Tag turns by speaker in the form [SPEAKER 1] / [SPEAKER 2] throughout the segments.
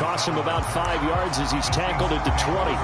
[SPEAKER 1] Costs him about 5 yards as he's tackled at the 20.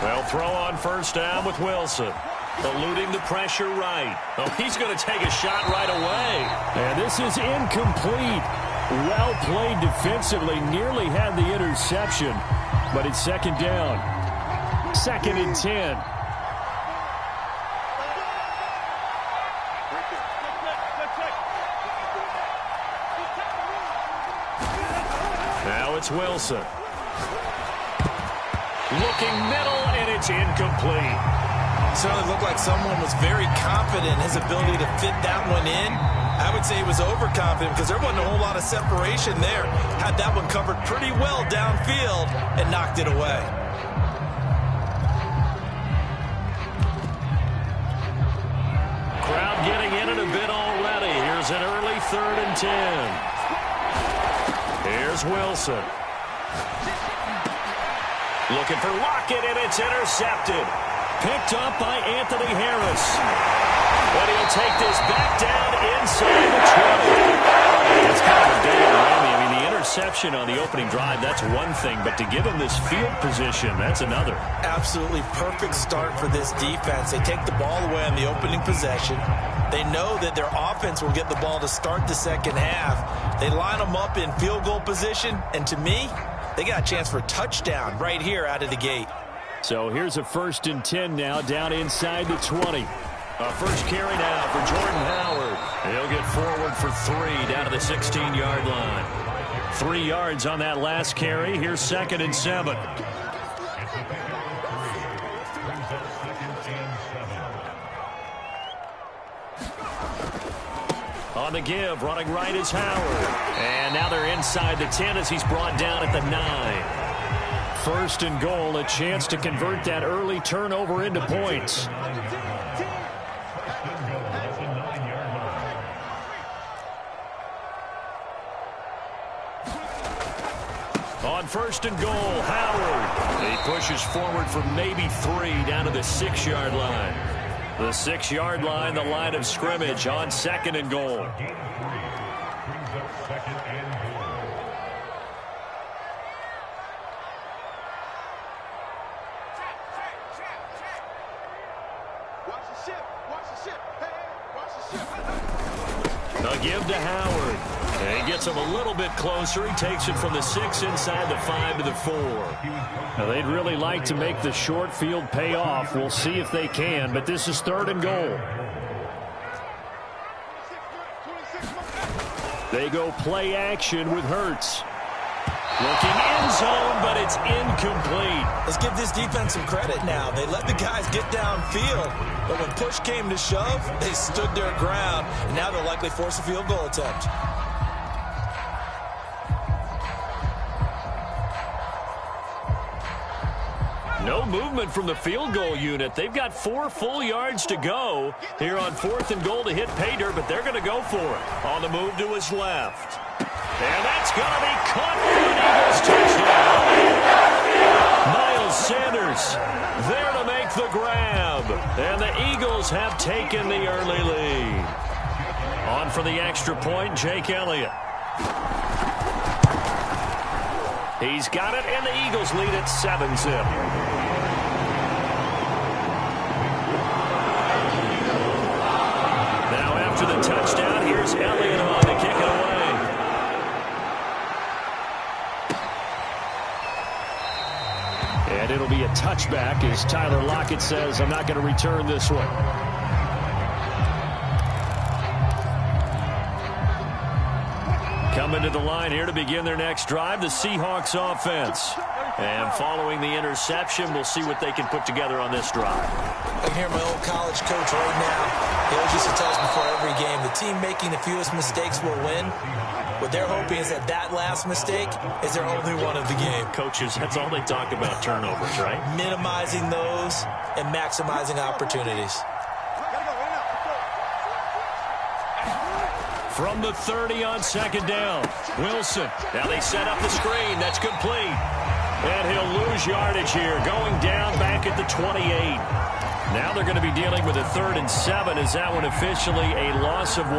[SPEAKER 2] They'll throw on first down with Wilson. Eluding the pressure right. Oh, he's going to take a shot right away.
[SPEAKER 1] And this is incomplete. Well played defensively. Nearly had the interception. But it's second down. 2nd and 10.
[SPEAKER 2] Now it's Wilson. Looking middle, and it's incomplete.
[SPEAKER 3] Certainly looked like someone was very confident in his ability to fit that one in. I would say he was overconfident because there wasn't a whole lot of separation there. Had that one covered pretty well downfield and knocked it away.
[SPEAKER 2] Crowd getting in it a bit already. Here's an early 3rd and 10. Here's Wilson. Looking for Lockett, and it's intercepted.
[SPEAKER 1] Picked up by Anthony Harris.
[SPEAKER 2] But he'll take this back down inside the 20.
[SPEAKER 1] That's kind of a day of Miami. I mean, the interception on the opening drive, that's one thing. But to give him this field position, that's another.
[SPEAKER 3] Absolutely perfect start for this defense. They take the ball away on the opening possession. They know that their offense will get the ball to start the second half. They line them up in field goal position. And to me, they got a chance for a touchdown right here out of the gate.
[SPEAKER 1] So here's a 1st and 10 now, down inside the 20.
[SPEAKER 2] A first carry now for Jordan Howard. He'll get forward for 3 down to the 16-yard line.
[SPEAKER 1] 3 yards on that last carry. Here's 2nd and 7. On the give, running right is Howard. And now they're inside the 10 as he's brought down at the 9. 1st and goal, a chance to convert that early turnover into points. On 1st and goal, Howard. He pushes forward for maybe 3 down to the 6-yard line. The 6-yard line, the line of scrimmage on 2nd and goal. A give to Howard. And he gets him a little bit closer. He takes it from the 6 inside the 5 to the 4. Now, they'd really like to make the short field pay off. We'll see if they can, but this is 3rd and goal. They go play action with Hurts. Looking end zone, but it's incomplete.
[SPEAKER 3] Let's give this defense some credit now. They let the guys get downfield, but when push came to shove, they stood their ground, and now they'll likely force a field goal attempt.
[SPEAKER 1] No movement from the field goal unit. They've got 4 full yards to go here on 4th and goal to hit pay dirt, but they're going to go for it. On the move to his left. And that's going to be caught for an Eagles touchdown. Miles Sanders there to make the grab. And the Eagles have taken the early lead. On for the extra point, Jake Elliott. He's got it, and the Eagles lead at 7-zip. Now after the touchdown, here's Elliott on to kick it away. And it'll be a touchback as Tyler Lockett says, I'm not going to return this one. Coming to the line here to begin their next drive, the Seahawks offense. And following the interception, we'll see what they can put together on this drive.
[SPEAKER 3] I can hear my old college coach right now. He always used to tell us before every game, the team making the fewest mistakes will win. What they're hoping is that that last mistake is their only one of the game.
[SPEAKER 2] Coaches, that's all they talk about, turnovers, right?
[SPEAKER 3] Minimizing those and maximizing opportunities.
[SPEAKER 1] From the 30 on second down, Wilson.
[SPEAKER 2] Now they set up the screen. That's complete.
[SPEAKER 1] And he'll lose yardage here, going down back at the 28. Now they're going to be dealing with a 3rd and 7. Is that one officially a loss of 1?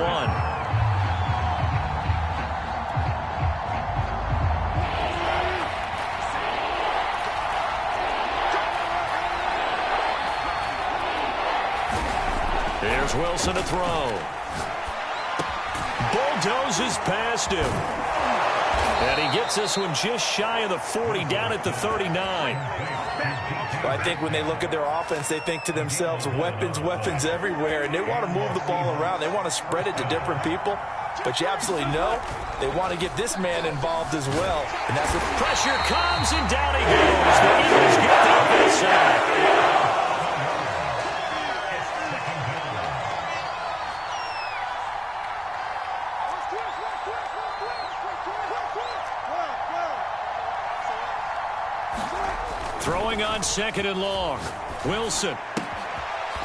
[SPEAKER 1] Here's Wilson to throw. Bulldozes past him. And he gets this one just shy of the 40, down at the 39.
[SPEAKER 3] Well, I think when they look at their offense, they think to themselves, weapons, weapons everywhere, and they want to move the ball around. They want to spread it to different people. But you absolutely know they want to get this man involved as well. And that's what
[SPEAKER 1] pressure comes, and down he goes. The Eagles get the offense. Throwing on 2nd and long. Wilson.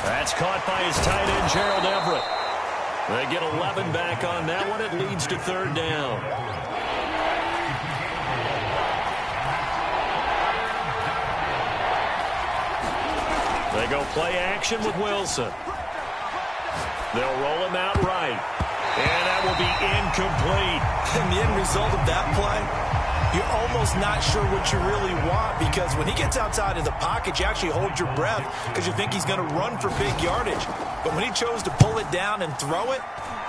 [SPEAKER 1] That's caught by his tight end, Gerald Everett. They get 11 back on that one. It leads to 3rd down. They go play action with Wilson. They'll roll him out right. And that will be incomplete.
[SPEAKER 3] And the end result of that play, you're almost not sure what you really want, because when he gets outside of the pocket, you actually hold your breath because you think he's going to run for big yardage. But when he chose to pull it down and throw it,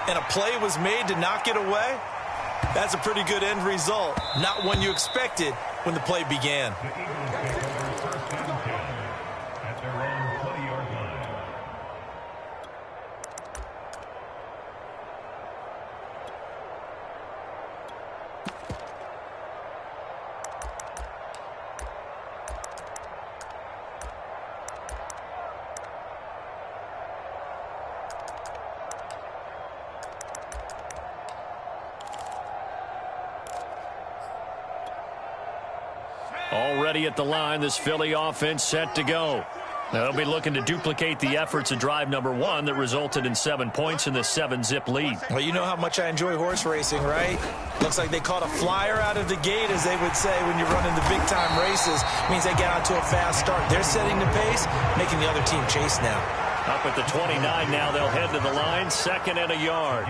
[SPEAKER 3] and a play was made to knock it away, that's a pretty good end result. Not one you expected when the play began.
[SPEAKER 1] Already at the line, this Philly offense set to go. They'll be looking to duplicate the efforts of drive number 1 that resulted in 7 points in the 7-zip lead.
[SPEAKER 3] Well, you know how much I enjoy horse racing, right? Looks like they caught a flyer out of the gate, as they would say when you're running the big-time races. Means they get out to a fast start. They're setting the pace, making the other team chase now.
[SPEAKER 1] Up at the 29 now, they'll head to the line, 2nd and a yard.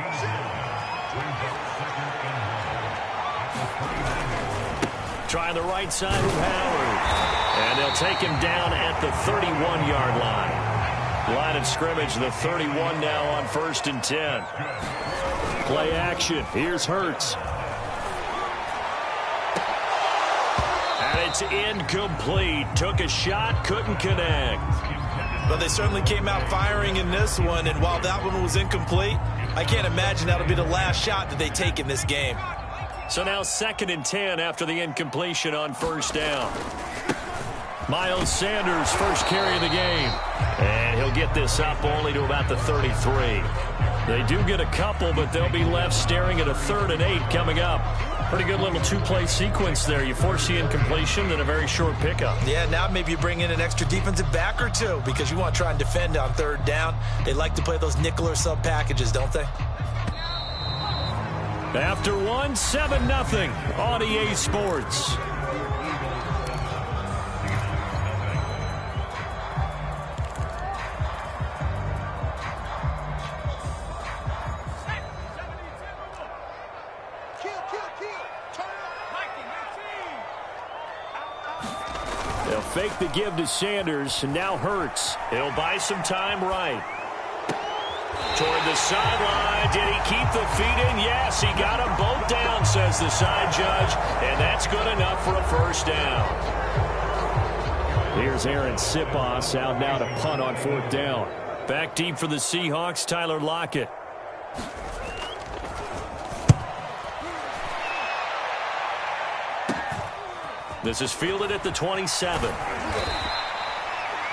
[SPEAKER 1] Try the right side of Howard. And they'll take him down at the 31-yard line. Line of scrimmage, the 31 now on 1st and 10. Play action. Here's Hurts. And it's incomplete. Took a shot, couldn't connect.
[SPEAKER 3] But they certainly came out firing in this one, and while that one was incomplete, I can't imagine that'll be the last shot that they take in this game.
[SPEAKER 1] So now 2nd and 10 after the incompletion on 1st down. Miles Sanders, first carry of the game. And he'll get this up only to about the 33. They do get a couple, but they'll be left staring at a 3rd and 8 coming up. Pretty good little 2-play sequence there. You force the incompletion, then a very short pickup.
[SPEAKER 3] Yeah, now maybe you bring in an extra defensive back or two, because you want to try and defend on 3rd down. They like to play those nickel or sub packages, don't they?
[SPEAKER 1] After 1, 7-0 on EA Sports. They'll fake the give to Sanders, and now Hurts. He'll buy some time right. Toward the sideline. Did he keep the feet in? Yes, he got them both down, says the side judge. And that's good enough for a 1st down. Here's Aaron Sipos out now to punt on 4th down. Back deep for the Seahawks, Tyler Lockett. This is fielded at the 27.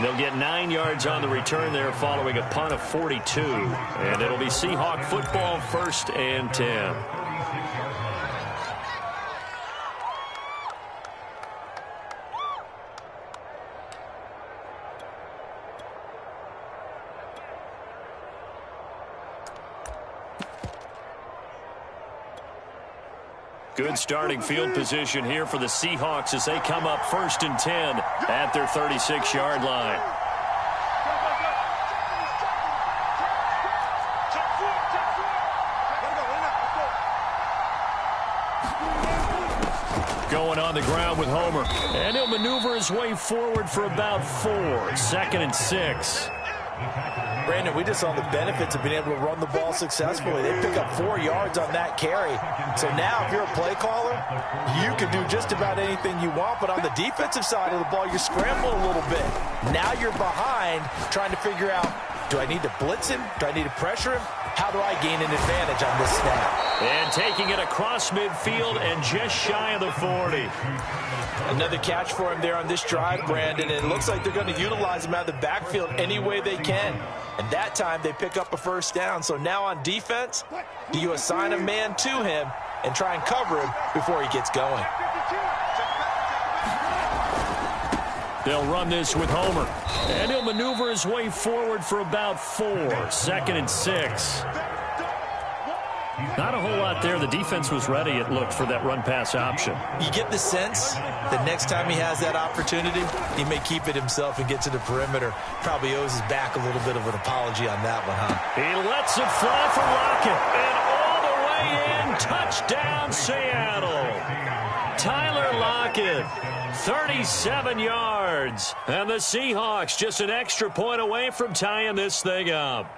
[SPEAKER 1] They'll get 9 yards on the return there following a punt of 42. And it'll be Seahawk football, 1st and 10. Good starting field position here for the Seahawks as they come up 1st and 10 at their 36-yard line. Going on the ground with Homer. And he'll maneuver his way forward for about 4. 2nd and 6.
[SPEAKER 3] Brandon, we just saw the benefits of being able to run the ball successfully. They pick up 4 yards on that carry. So now if you're a play caller, you can do just about anything you want. But on the defensive side of the ball, you're scrambling a little bit. Now you're behind trying to figure out, do I need to blitz him? Do I need to pressure him? How do I gain an advantage on this snap?
[SPEAKER 1] And taking it across midfield and just shy of the 40.
[SPEAKER 3] Another catch for him there on this drive, Brandon. And it looks like they're going to utilize him out of the backfield any way they can. And that time they pick up a 1st down. So now on defense, do you assign a man to him and try and cover him before he gets going?
[SPEAKER 1] They'll run this with Homer. And he'll maneuver his way forward for about 4. 2nd and 6. Not a whole lot there. The defense was ready, it looked, for that run-pass option.
[SPEAKER 3] You get the sense that next time he has that opportunity, he may keep it himself and get to the perimeter. Probably owes his back a little bit of an apology on that one, huh?
[SPEAKER 1] He lets it fly for Lockett. And all the way in, touchdown Seattle. Tyler Lockett, 37 yards. And the Seahawks just an extra point away from tying this thing up.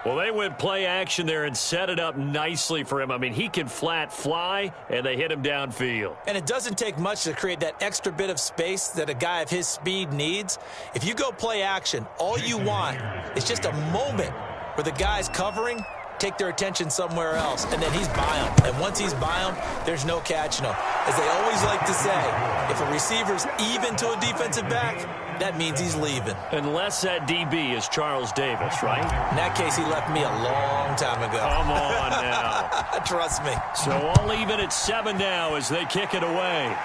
[SPEAKER 1] Well, they went play action there and set it up nicely for him. I mean, he can flat fly, and they hit him downfield.
[SPEAKER 3] And it doesn't take much to create that extra bit of space that a guy of his speed needs. If you go play action, all you want is just a moment where the guy's covering, take their attention somewhere else, and then he's by him. And once he's by him, there's no catching him. As they always like to say, if a receiver's even to a defensive back, that means he's leaving.
[SPEAKER 1] Unless that DB is Charles Davis, right?
[SPEAKER 3] In that case, he left me a long time ago.
[SPEAKER 1] Come on now.
[SPEAKER 3] Trust me.
[SPEAKER 1] So all even at 7 now as they kick it away.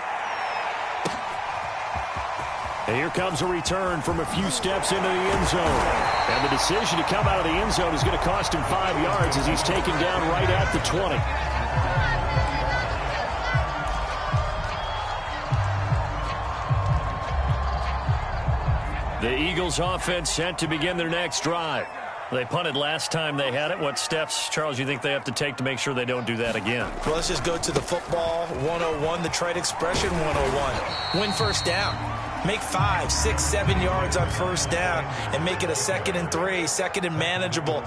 [SPEAKER 1] And here comes a return from a few steps into the end zone. And the decision to come out of the end zone is going to cost him 5 yards as he's taken down right at the 20. The Eagles offense set to begin their next drive. They punted last time they had it. What steps, Charles, you think they have to take to make sure they don't do that again?
[SPEAKER 3] Well, let's just go to the football 101, the trade expression 101. Win 1st down. Make 5, 6, 7 yards on 1st down and make it a 2nd and 3, 2nd and manageable.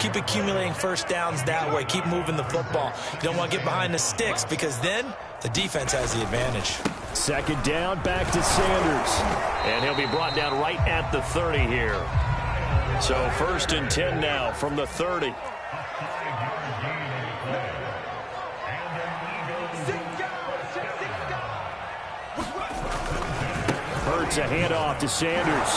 [SPEAKER 3] Keep accumulating 1st downs that way. Keep moving the football. You don't want to get behind the sticks because then the defense has the advantage.
[SPEAKER 1] 2nd down, back to Sanders. And he'll be brought down right at the 30 here. So 1st and 10 now from the 30. Hurts a handoff to Sanders.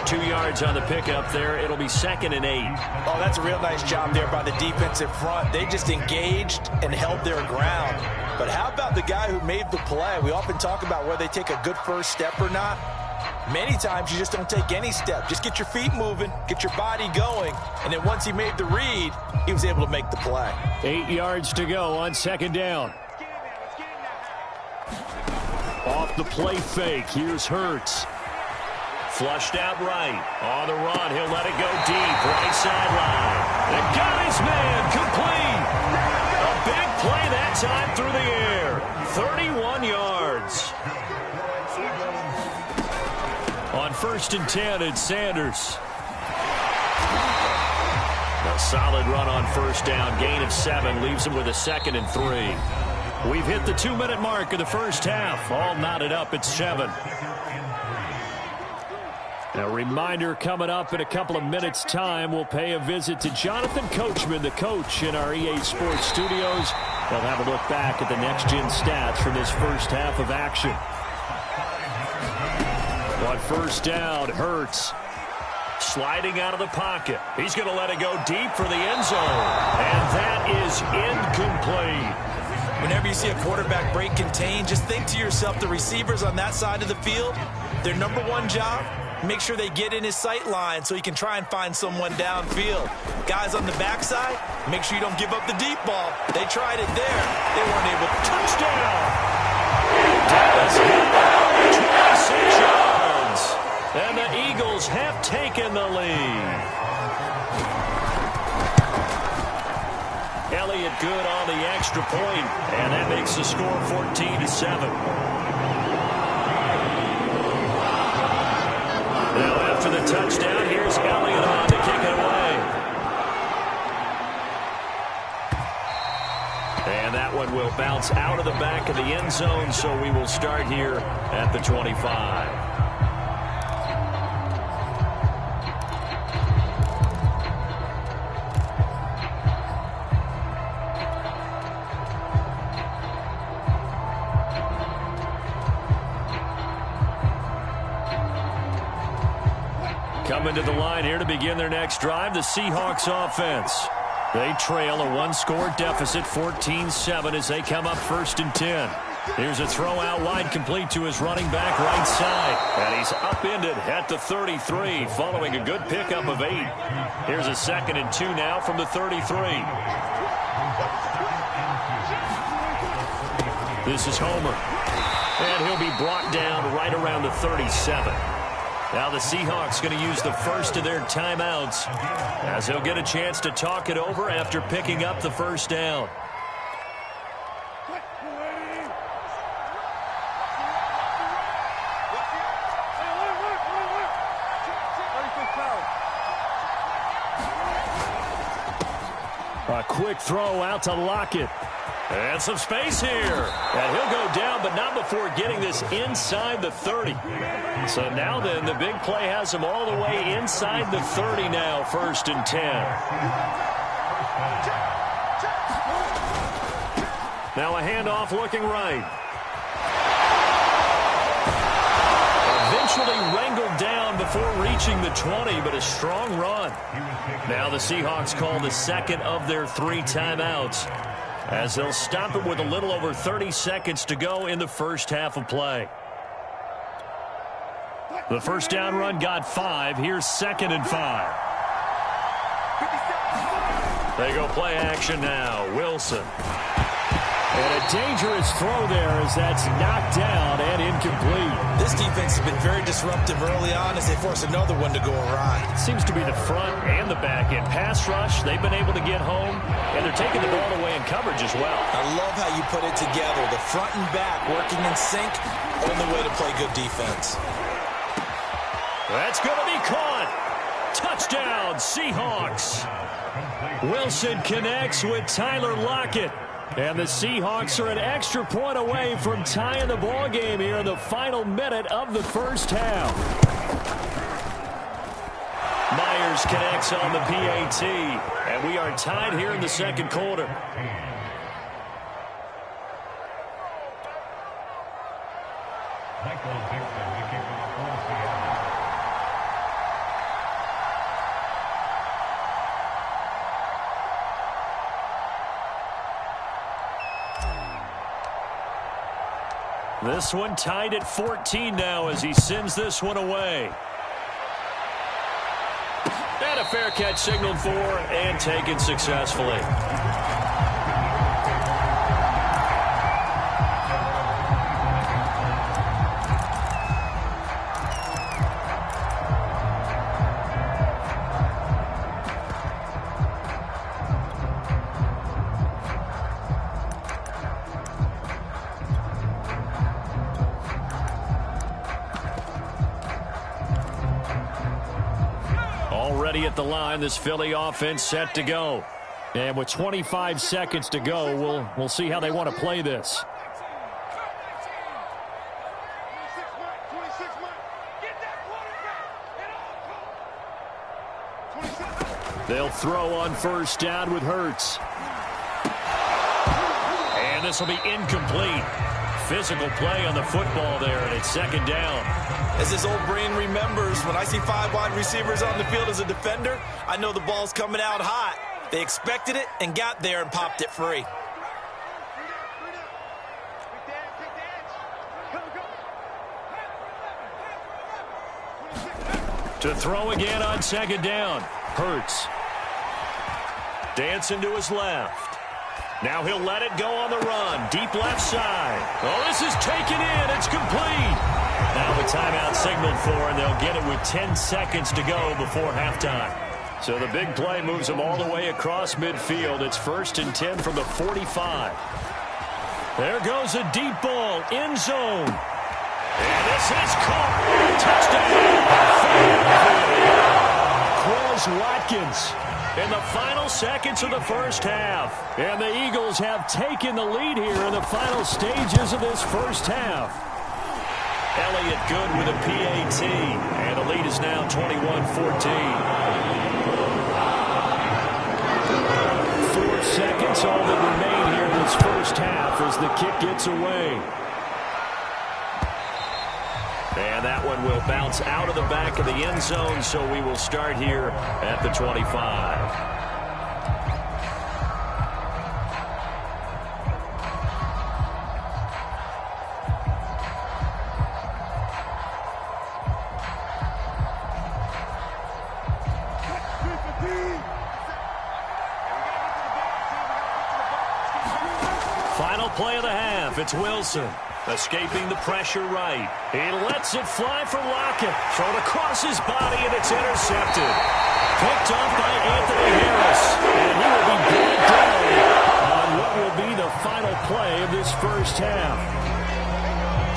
[SPEAKER 1] 2 yards on the pickup there. It'll be 2nd and 8.
[SPEAKER 3] Oh, that's a real nice job there by the defensive front. They just engaged and held their ground. But how about the guy who made the play? We often talk about whether they take a good first step or not. Many times you just don't take any step. Just get your feet moving, get your body going, and then once he made the read, he was able to make the play.
[SPEAKER 1] 8 yards to go on 2nd down. Off the play fake, here's Hurts. Flushed out right. On the run, he'll let it go deep. Right sideline. And got his man complete. A big play that time through the air. 31 yards. On 1st and 10, it's Sanders. A solid run on 1st down. Gain of 7 leaves him with a 2nd and 3. We've hit the 2-minute mark of the first half. All knotted up at 7. A reminder coming up in a couple of minutes' time. We'll pay a visit to Jonathan Coachman, the coach in our EA Sports studios. We'll have a look back at the next-gen stats from this first half of action. On first down, Hurts. Sliding out of the pocket. He's going to let it go deep for the end zone. And that is incomplete.
[SPEAKER 3] Whenever you see a quarterback break contain, just think to yourself, the receivers on that side of the field, their number one job, make sure they get in his sight line so he can try and find someone downfield. Guys on the backside, make sure you don't give up the deep ball. They tried it there. They weren't able to.
[SPEAKER 1] Touchdown! Dallas hit 26 yards. And the Eagles have taken the lead. Elliott good on the extra point, and that makes the score 14-7. Now after the touchdown, here's Elliott on to kick it away. And that one will bounce out of the back of the end zone, so we will start here at the 25. Coming to the line here to begin their next drive, the Seahawks offense. They trail a one-score deficit, 14-7, as they come up 1st and 10. Here's a throw out wide, complete to his running back right side. And he's upended at the 33, following a good pickup of 8. Here's a 2nd and 2 now from the 33. This is Homer. And he'll be brought down right around the 37. Now the Seahawks going to use the first of their timeouts as they'll get a chance to talk it over after picking up the first down. A quick throw out to Lockett. And some space here. And he'll go down, but not before getting this inside the 30. So now then, the big play has him all the way inside the 30 now, 1st and 10. Now a handoff looking right. Eventually wrangled down before reaching the 20, but a strong run. Now the Seahawks call the 2nd of their 3 timeouts, as they'll stop it with a little over 30 seconds to go in the first half of play. The first down run got 5. Here's 2nd and 5. They go play action now. Wilson. And a dangerous throw there as that's knocked down and incomplete.
[SPEAKER 3] This defense has been very disruptive early on as they force another one to go awry.
[SPEAKER 1] Seems to be the front and the back end. Pass rush, they've been able to get home, and they're taking the ball away in coverage as well.
[SPEAKER 3] I love how you put it together. The front and back working in sync, only way to play good defense.
[SPEAKER 1] That's going to be caught. Touchdown, Seahawks. Wilson connects with Tyler Lockett. And the Seahawks are an extra point away from tying the ball game here in the final minute of the first half. Myers connects on the PAT, and we are tied here in the second quarter. This one tied at 14 now as he sends this one away. And a fair catch signaled for and taken successfully. Already at the line, this Philly offense set to go. And with 25 seconds to go, we'll see how they want to play this. They'll throw on first down with Hurts. And this will be incomplete. physical play on the football there, and it's second down.
[SPEAKER 3] As his old brain remembers, when I see 5 wide receivers on the field as a defender, I know the ball's coming out hot. They expected it and got there and popped it free.
[SPEAKER 1] To throw again on second down. Hurts. Dancing to his left. Now he'll let it go on the run. Deep left side. Oh, this is taken in. It's complete. Now the timeout signaled for, and they'll get it with 10 seconds to go before halftime. So the big play moves them all the way across midfield. It's 1st and 10 from the 45. There goes a deep ball. End zone. And this is caught. Touchdown. Quez Watkins in the final seconds of the first half. And the Eagles have taken the lead here in the final stages of this first half. Elliott good with a PAT. And the lead is now 21-14. 4 seconds all that remain here in this first half as the kick gets away. And that one will bounce out of the back of the end zone, so we will start here at the 25. Final play of the half. It's Wilson. Escaping the pressure right. He lets it fly for Lockett. Thrown across his body, and it's intercepted. Picked off by Anthony Harris. And he will be brought down on what will be the final play of this first half.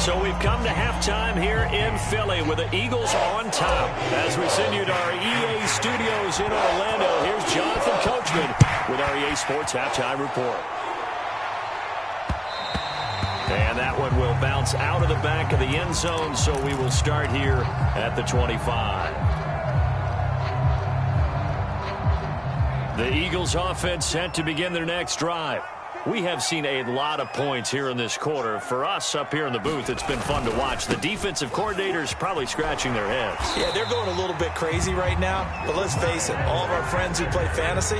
[SPEAKER 1] So we've come to halftime here in Philly with the Eagles on top. As we send you to our EA studios in Orlando, here's Jonathan Coachman with our EA Sports Halftime Report. And that one will bounce out of the back of the end zone, so we will start here at the 25. The Eagles offense set to begin their next drive. We have seen a lot of points here in this quarter. For us up here in the booth, it's been fun to watch. The defensive coordinators probably scratching their heads.
[SPEAKER 3] Yeah, they're going a little bit crazy right now. But let's face it, all of our friends who play fantasy,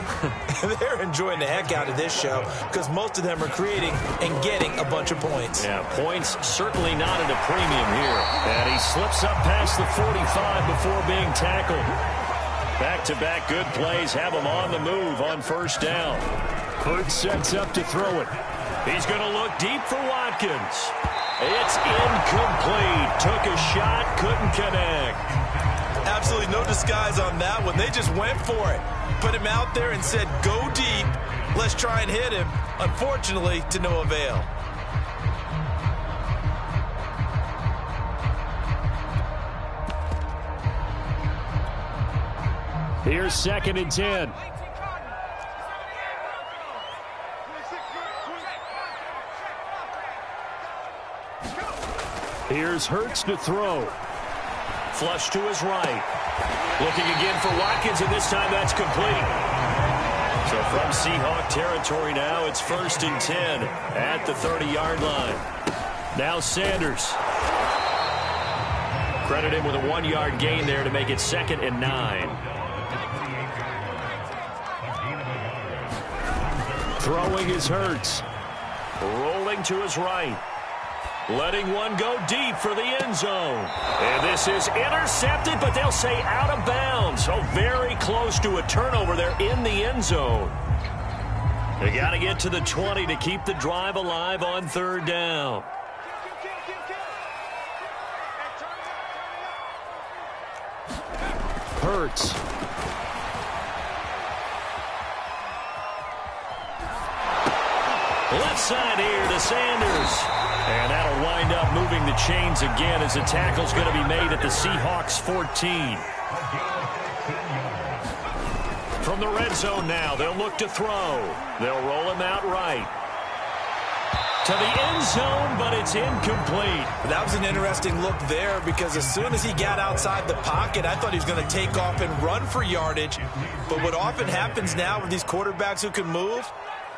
[SPEAKER 3] they're enjoying the heck out of this show because most of them are creating and getting a bunch of points.
[SPEAKER 1] Yeah, points certainly not at a premium here. And he slips up past the 45 before being tackled. Back-to-back good plays have him on the move on first down. Hurts sets up to throw it. He's going to look deep for Watkins. It's incomplete. Took a shot, couldn't connect.
[SPEAKER 3] Absolutely no disguise on that one. They just went for it. Put him out there and said, go deep. Let's try and hit him. Unfortunately, to no avail.
[SPEAKER 1] Here's 2nd and 10. Here's Hurts to throw. Flush to his right. Looking again for Watkins, and this time that's complete. So from Seahawk territory now, it's 1st and 10 at the 30-yard line. Now Sanders. Credit him with a 1-yard gain there to make it 2nd and 9. Throwing is Hurts. Rolling to his right. Letting one go deep for the end zone. And this is intercepted, but they'll say out of bounds. So very close to a turnover there in the end zone. They got to get to the 20 to keep the drive alive on 3rd down. Hurts. Left side here to Sanders. And that'll wind up moving the chains again as the tackle's going to be made at the Seahawks 14. From the red zone now, they'll look to throw. They'll roll him out right. To the end zone, but it's incomplete.
[SPEAKER 3] That was an interesting look there because as soon as he got outside the pocket, I thought he was going to take off and run for yardage. But what often happens now with these quarterbacks who can move,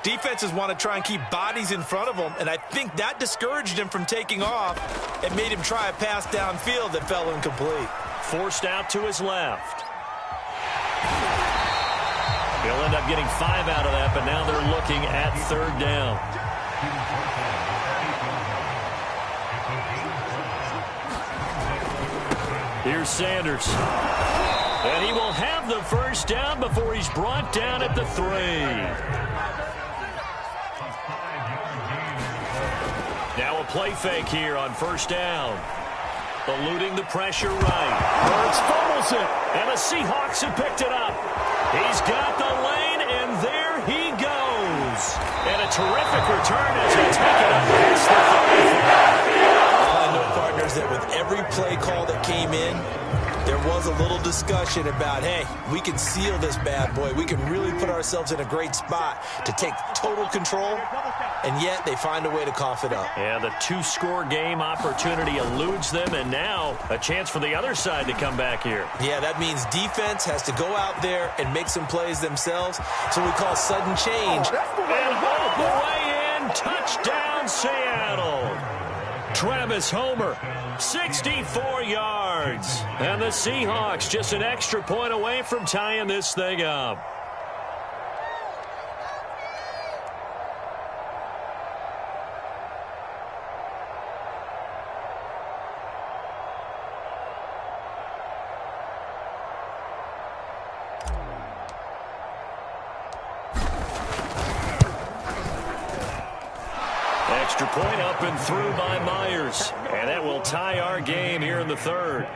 [SPEAKER 3] Defenses want to try and keep bodies in front of him, and I think that discouraged him from taking off and made him try a pass downfield that fell incomplete.
[SPEAKER 2] Forced out to his left. He'll end up getting 5 out of that, but now they're looking at 3rd down. Here's Sanders. And he will have the first down before he's brought down at the 3. Now a play fake here on 1st down. Eluding the pressure right. Hurts fumbles it. And the Seahawks have picked it up. He's got the lane, and there he goes. And a terrific return as they take it up past the 35.
[SPEAKER 3] I know, partners, that with every play call that came in, there was a little discussion about, hey, we can seal this bad boy. We can really put ourselves in a great spot to take total control, and yet they find a way to cough it up.
[SPEAKER 2] Yeah, the 2-score game opportunity eludes them, and now a chance for the other side to come back here.
[SPEAKER 3] Yeah, that means defense has to go out there and make some plays themselves. So we call sudden change.
[SPEAKER 2] And all the way in, touchdown Seattle. Travis Homer, 64 yards. And the Seahawks just an extra point away from tying this thing up. Extra point up and through by Myers. And that will tie our game here in the 3rd.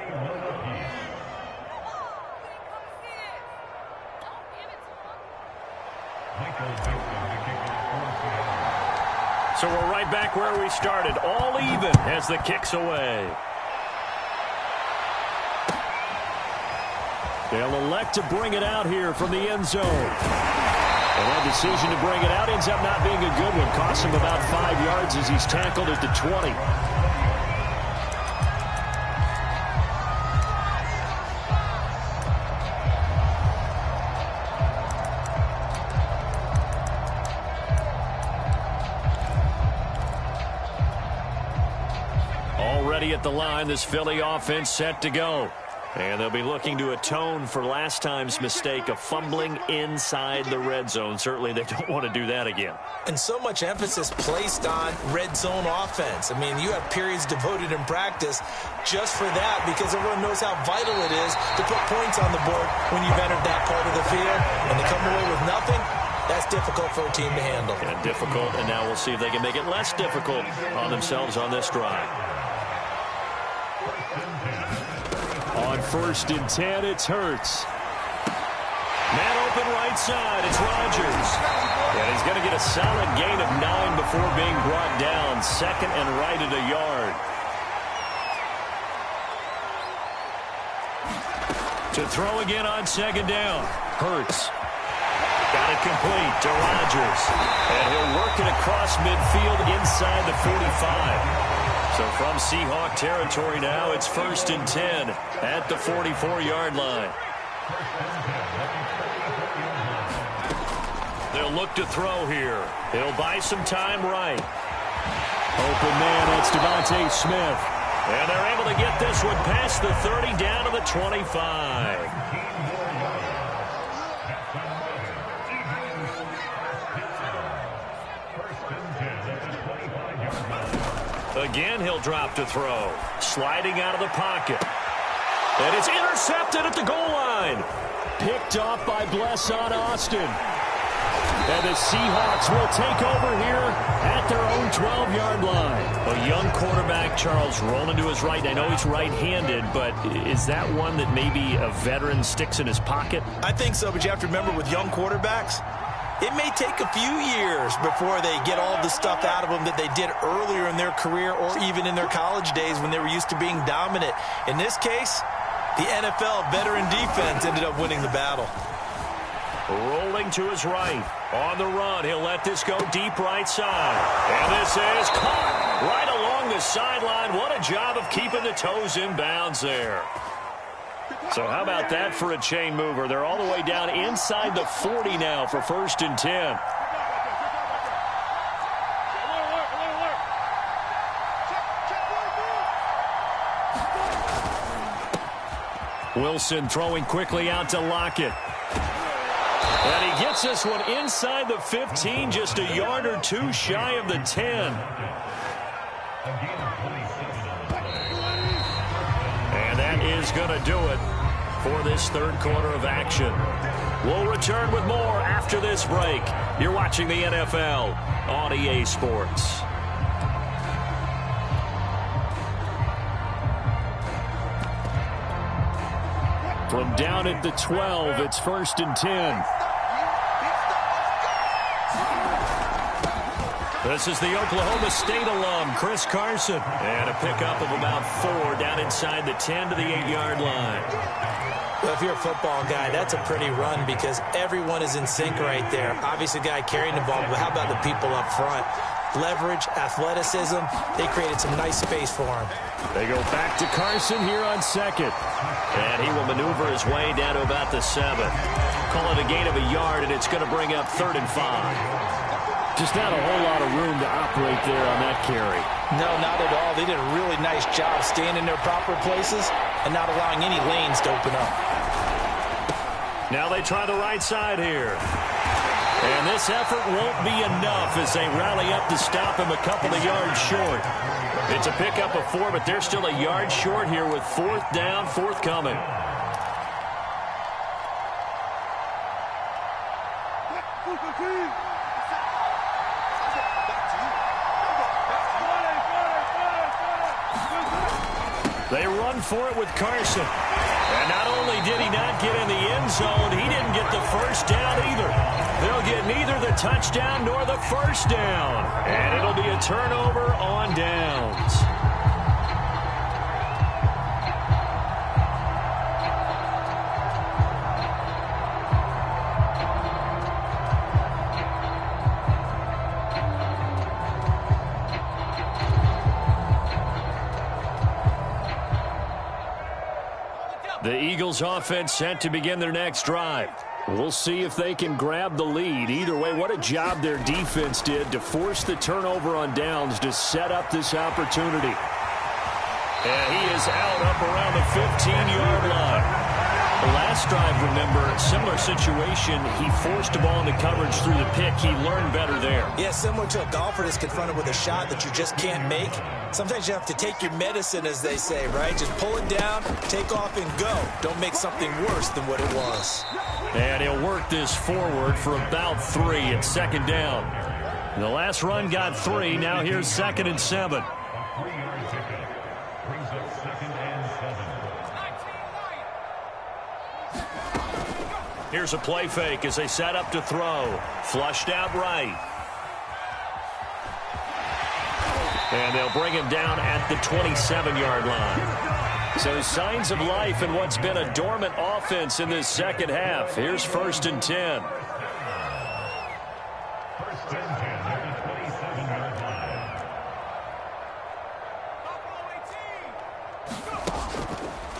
[SPEAKER 2] So we're right back where we started. All even as the kick's away. They'll elect to bring it out here from the end zone. And that decision to bring it out ends up not being a good one. Costs him about 5 yards as he's tackled at the 20. Already at the line, this Philly offense set to go. And they'll be looking to atone for last time's mistake of fumbling inside the red zone. Certainly they don't want to do that again.
[SPEAKER 3] And so much emphasis placed on red zone offense. I mean, you have periods devoted in practice just for that because everyone knows how vital it is to put points on the board when you've entered that part of the field. And to come away with nothing, that's difficult for a team to handle.
[SPEAKER 2] Yeah, difficult, and now we'll see if they can make it less difficult on themselves on this drive. On 1st and 10, it's Hurts. Man open right side, it's Rodgers. And he's going to get a solid gain of 9 before being brought down. 2nd and right at a yard. To throw again on 2nd down. Hurts. Got it complete to Rodgers. And he'll work it across midfield inside the 45. So from Seahawk territory now, it's 1st and 10 at the 44-yard line. They'll look to throw here. He'll buy some time right.
[SPEAKER 1] Open man, that's Devontae Smith.
[SPEAKER 2] And they're able to get this one past the 30 down to the 25. Again, he'll drop to throw. Sliding out of the pocket. And it's intercepted at the goal line.
[SPEAKER 1] Picked off by Blesson Austin. And the Seahawks will take over here at their own 12-yard line.
[SPEAKER 2] A young quarterback, Charles, rolling to his right. I know he's right-handed, but is that one that maybe a veteran sticks in his pocket?
[SPEAKER 3] I think so, but you have to remember with young quarterbacks, it may take a few years before they get all the stuff out of them that they did earlier in their career or even in their college days when they were used to being dominant. In this case, the NFL veteran defense ended up winning the battle.
[SPEAKER 2] Rolling to his right. On the run, he'll let this go deep right side. And this is caught right along the sideline. What a job of keeping the toes in bounds there. So how about that for a chain mover? They're all the way down inside the 40 now for 1st and 10.
[SPEAKER 1] Wilson throwing quickly out to Lockett. And he gets this one inside the 15, just a yard or two shy of the 10. And that is going to do it for this third quarter of action. We'll return with more after this break. You're watching the NFL on EA Sports. From down at the 12, it's 1st and 10. This is the Oklahoma State alum, Chris Carson. And a pickup of about 4 down inside the 10 to the 8-yard line.
[SPEAKER 3] Well, if you're a football guy, that's a pretty run because everyone is in sync right there. Obviously, the guy carrying the ball, but how about the people up front? Leverage, athleticism, they created some nice space for him.
[SPEAKER 1] They go back to Carson here on 2nd.
[SPEAKER 2] And he will maneuver his way down to about the 7. Call it a gain of a yard, and it's going to bring up 3rd and 5.
[SPEAKER 1] Just not a whole lot of room to operate there on that carry.
[SPEAKER 3] No, not at all. They did a really nice job staying in their proper places and not allowing any lanes to open up.
[SPEAKER 1] Now they try the right side here. And this effort won't be enough as they rally up to stop him a couple of yards short.
[SPEAKER 2] It's a pickup of 4, but they're still a yard short here with 4th down, forthcoming.
[SPEAKER 1] They run for it with Carson. And not only did he not get in the end zone, he didn't get the first down either. They'll get neither the touchdown nor the first down. And it'll be a turnover on downs. The Eagles offense set to begin their next drive. We'll see if they can grab the lead. Either way, what a job their defense did to force the turnover on downs to set up this opportunity. And he is out up around the 15-yard line. The last drive, remember, similar situation. He forced the ball into coverage through the pick. He learned better there.
[SPEAKER 3] Yeah, similar to a golfer that's confronted with a shot that you just can't make. Sometimes you have to take your medicine, as they say, right? Just pull it down, take off, and go. Don't make something worse than what it was.
[SPEAKER 1] And he'll work this forward for about 3 at 2nd down. The last run got 3. Now here's 2nd and 7. Here's a play fake as they set up to throw. Flushed out right. And they'll bring him down at the 27-yard line. So signs of life in what's been a dormant offense in this second half. Here's 1st and 10.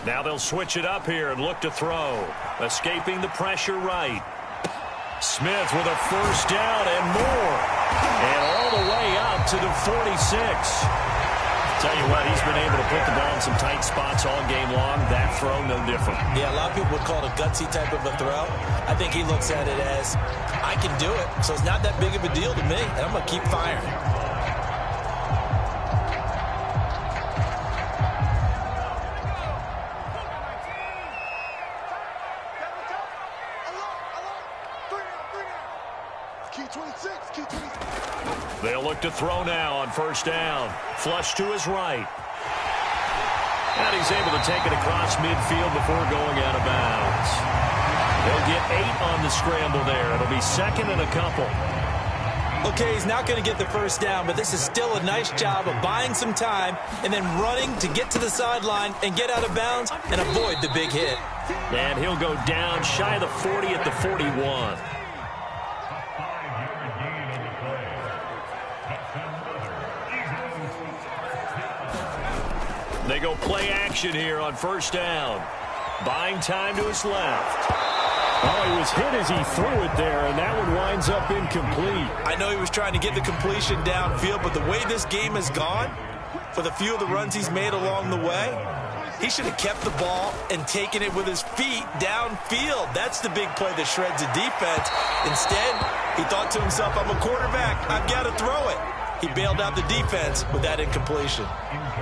[SPEAKER 1] Now they'll switch it up here and look to throw. Escaping the pressure right. Smith with a first down and more. And all the way out to the 46. Tell you what, he's been able to put the ball in some tight spots all game long. That throw, no different.
[SPEAKER 3] Yeah, a lot of people would call it a gutsy type of a throw. I think he looks at it as, I can do it, so it's not that big of a deal to me, and I'm going to keep firing.
[SPEAKER 1] They'll look to throw now on first down. Flush to his right. And he's able to take it across midfield before going out of bounds. They'll get 8 on the scramble there. It'll be 2nd and a couple.
[SPEAKER 3] Okay, he's not going to get the first down, but this is still a nice job of buying some time and then running to get to the sideline and get out of bounds and avoid the big hit.
[SPEAKER 1] And he'll go down shy of the 40 at the 41. They go play action here on first down. Buying time to his left. Oh, he was hit as he threw it there, and that one winds up incomplete.
[SPEAKER 3] I know he was trying to get the completion downfield, but the way this game has gone, for the few of the runs he's made along the way, He should have kept the ball and taken it with his feet downfield. That's the big play that shreds a defense. Instead, he thought to himself, I'm a quarterback. I've got to throw it. He bailed out the defense with that incompletion.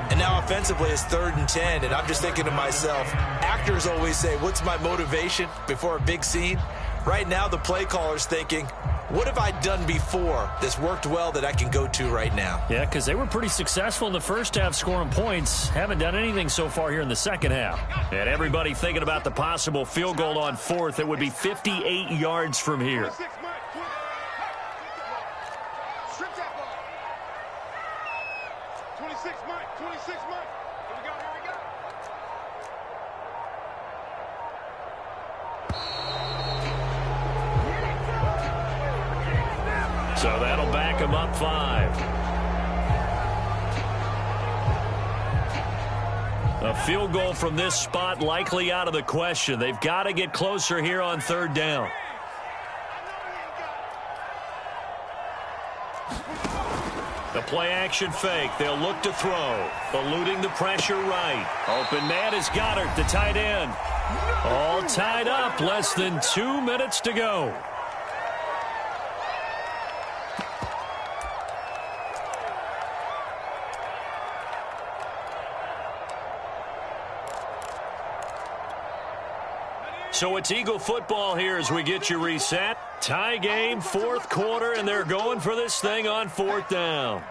[SPEAKER 3] And now offensively it's 3rd and 10, and I'm just thinking to myself, actors always say, what's my motivation before a big scene? Right now the play caller's thinking, what have I done before that's worked well that I can go to right now?
[SPEAKER 1] Yeah, because they were pretty successful in the first half scoring points. Haven't done anything so far here in the second half. And everybody thinking about the possible field goal on 4th. It would be 58 yards from here. So that'll back him up 5. A field goal from this spot likely out of the question. They've got to get closer here on 3rd down. The play action fake. They'll look to throw. Eluding the pressure right. Open man is Goddard, the tight end. All tied up. Less than 2 minutes to go. So it's Eagle football here as we get you reset. Tie game, 4th quarter, and they're going for this thing on 4th down.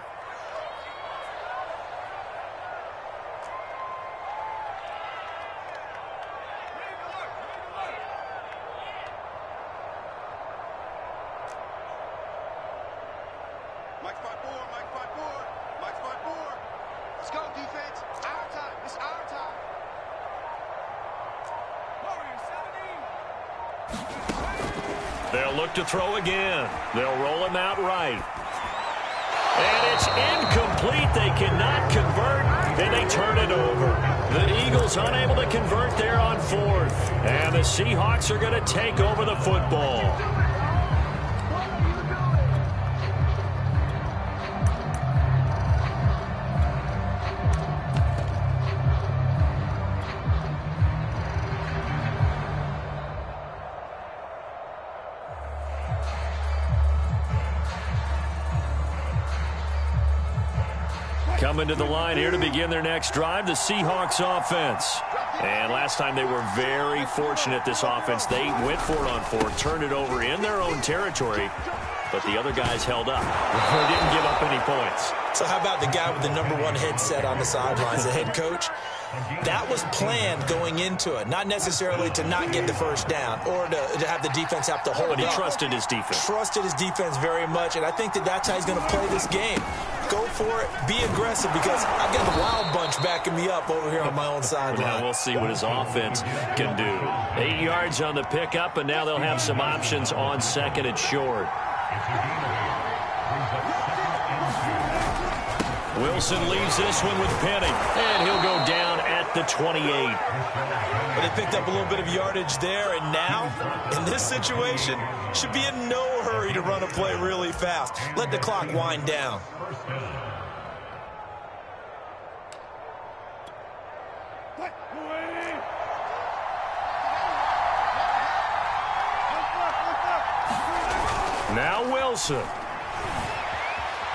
[SPEAKER 4] Let's go, defense. Our time. It's our time.
[SPEAKER 1] They'll look to throw again. They'll roll him out right. And it's incomplete. They cannot convert, and they turn it over. The Eagles unable to convert there on 4th. And the Seahawks are going to take over the football. Coming to the line here to begin their next drive, the Seahawks offense. And last time they were very fortunate, this offense. They went for it on 4th, turned it over in their own territory, but the other guys held up. They didn't give up any points.
[SPEAKER 3] So how about the guy with the #1 headset on the sidelines, the head coach? That was planned going into it, not necessarily to not get the first down or to have the defense have to hold up.
[SPEAKER 1] But he trusted his defense.
[SPEAKER 3] Trusted his defense very much, and I think that's how he's going to play this game. Go for it, be aggressive, because I've got the Wild Bunch backing me up over here on my own sideline.
[SPEAKER 1] Now we'll see what his offense can do. 8 yards on the pickup, and now they'll have some options on 2nd and short. Wilson leaves this one with Penny, and he'll go down at the 28.
[SPEAKER 3] But they picked up a little bit of yardage there, and now, in this situation, should be in no hurry to run a play really fast. Let the clock wind down.
[SPEAKER 1] Now Wilson.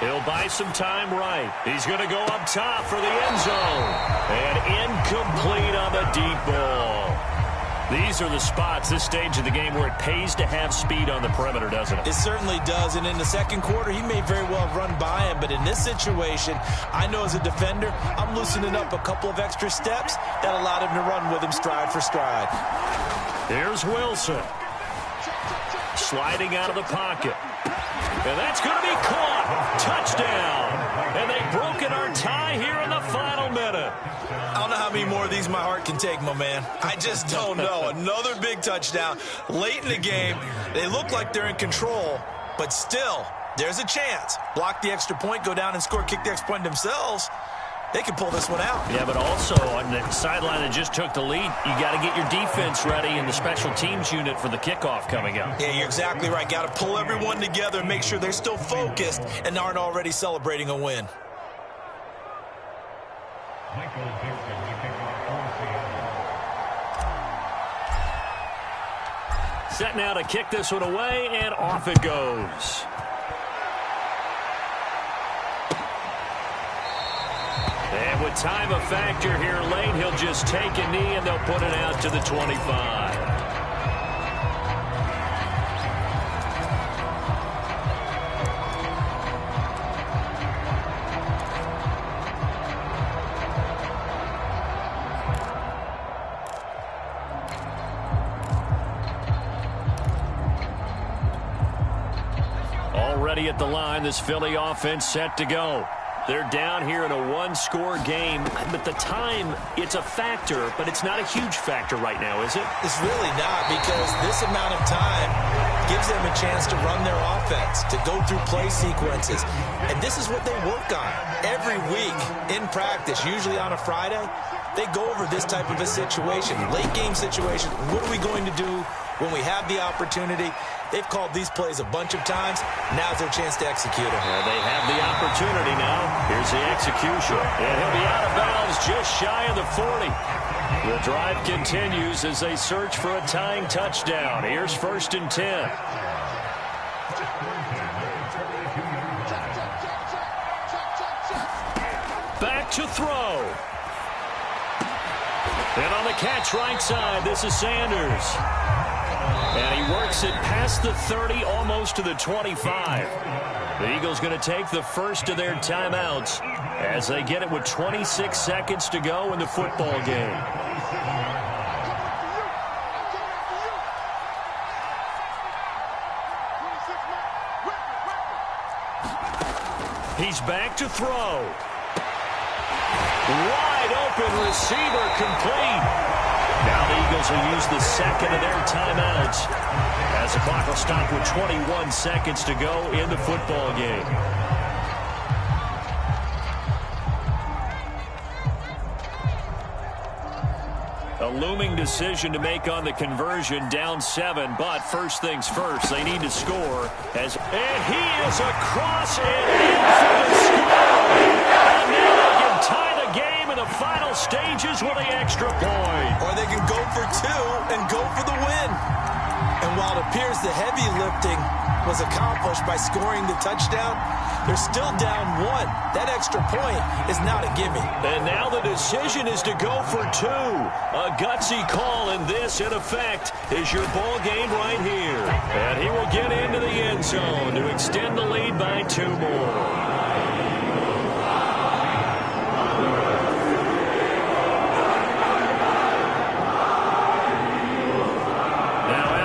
[SPEAKER 1] He'll buy some time right. He's going to go up top for the end zone. And incomplete on the deep ball. These are the spots, this stage of the game, where it pays to have speed on the perimeter, doesn't it?
[SPEAKER 3] It certainly does. And in the 2nd quarter, he may very well have run by him. But in this situation, I know as a defender, I'm loosening up a couple of extra steps that allowed him to run with him stride for stride.
[SPEAKER 1] Here's Wilson. Sliding out of the pocket. And that's going to be caught. Touchdown. And they've broken our tie here in the final minute.
[SPEAKER 3] I don't know how many more of these my heart can take, my man. I just don't know. Another big touchdown late in the game. They look like they're in control, but still, there's a chance. Block the extra point, go down and score, kick the extra point themselves. They can pull this one out.
[SPEAKER 1] Yeah, but also on the sideline that just took the lead, you got to get your defense ready and the special teams unit for the kickoff coming up.
[SPEAKER 3] Yeah, you're exactly right. Got to pull everyone together and make sure they're still focused and aren't already celebrating a win.
[SPEAKER 4] Michael Dixon,
[SPEAKER 1] Set now to kick this one away, and off it goes. And with time a factor here late, he'll just take a knee, and they'll put it out to the 25. Already at the line, this Philly offense set to go. They're down here in a one-score game, but the time, it's a factor, but it's not a huge factor right now, is it?
[SPEAKER 3] It's really not, because this amount of time gives them a chance to run their offense, to go through play sequences. And this is what they work on every week in practice, usually on a Friday. They go over this type of a situation, late-game situation. What are we going to do when we have the opportunity? They've called these plays a bunch of times. Now's their chance to execute them.
[SPEAKER 1] Well, they have the opportunity now. Here's the execution. And he'll be out of bounds just shy of the 40. The drive continues as they search for a tying touchdown. Here's 1st and 10. Back to throw. And on the catch right side, this is Sanders. And he works it past the 30, almost to the 25. The Eagles going to take the first of their timeouts as they get it with 26 seconds to go in the football game. He's back to throw. Wide open receiver, complete. Now the Eagles will use the second of their timeouts as the clock will stop with 21 seconds to go in the football game. A looming decision to make on the conversion, down 7, but first things first, they need to score. And he is across and in for the score. And now they can tie the game in the final stages with the extra point.
[SPEAKER 3] Or they can go for 2 and go for the win. And while it appears the heavy lifting was accomplished by scoring the touchdown, they're still down 1. That extra point is not a gimme.
[SPEAKER 1] And now the decision is to go for 2. A gutsy call, and this, in effect, is your ball game right here. And he will get into the end zone to extend the lead by 2 more.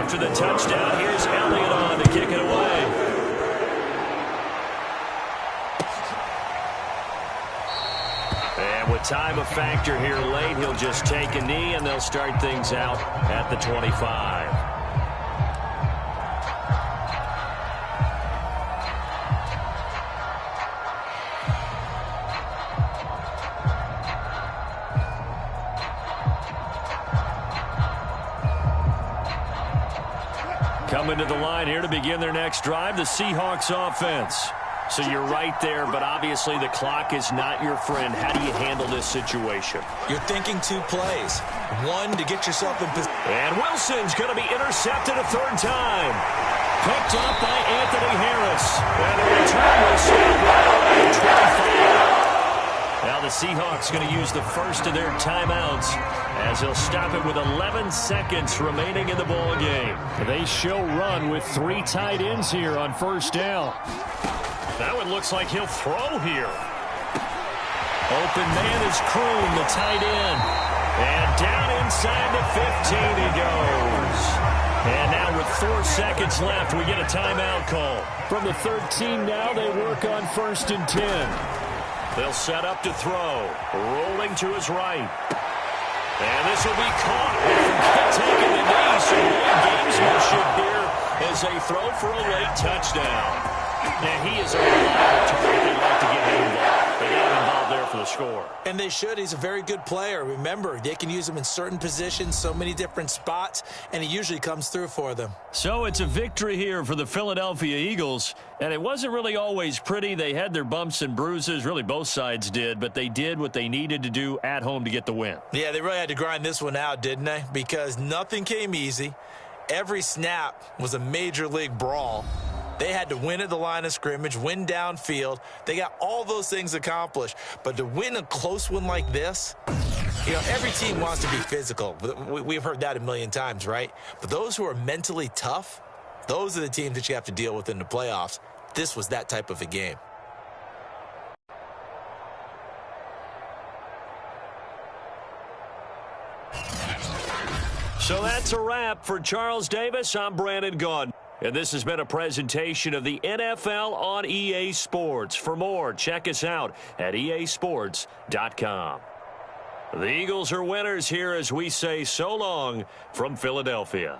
[SPEAKER 1] After the touchdown, here's Elliott on to kick it away. And with time a factor here late, he'll just take a knee, and they'll start things out at the 25. Coming to the line here to begin their next drive, the Seahawks offense. So you're right there, but obviously the clock is not your friend. How do you handle this situation?
[SPEAKER 3] You're thinking 2 plays. 1 to get yourself in position.
[SPEAKER 1] And Wilson's going to be intercepted a 3rd time. Picked up by Anthony Harris. And the return will stop right at 25. Now the Seahawks going to use the first of their timeouts as they'll stop it with 11 seconds remaining in the ball game. They show run with 3 tight ends here on 1st down. Now it looks like he'll throw here. Open man is Kroon, the tight end. And down inside the 15 he goes. And now with 4 seconds left, we get a timeout call. From the 13 now, they work on 1st and 10. They'll set up to throw. Rolling to his right. And this will be caught. Taking the knee. So gamesmanship here as they throw for a late touchdown. Now, he is a reliable target. They'd like to get him involved. They got him involved there for the score.
[SPEAKER 3] And they should. He's a very good player. Remember, they can use him in certain positions, so many different spots, and he usually comes through for them.
[SPEAKER 1] So it's a victory here for the Philadelphia Eagles, and it wasn't really always pretty. They had their bumps and bruises. Really, both sides did, but they did what they needed to do at home to get the win.
[SPEAKER 3] Yeah, they really had to grind this one out, didn't they? Because nothing came easy. Every snap was a major league brawl. They had to win at the line of scrimmage, win downfield. They got all those things accomplished. But to win a close one like this, you know, every team wants to be physical. We've heard that a million times, right? But those who are mentally tough, those are the teams that you have to deal with in the playoffs. This was that type of a game.
[SPEAKER 2] So that's a wrap for Charles Davis. I'm Brandon Gaudin. And this has been a presentation of the NFL on EA Sports. For more, check us out at easports.com. The Eagles are winners here as we say so long from Philadelphia.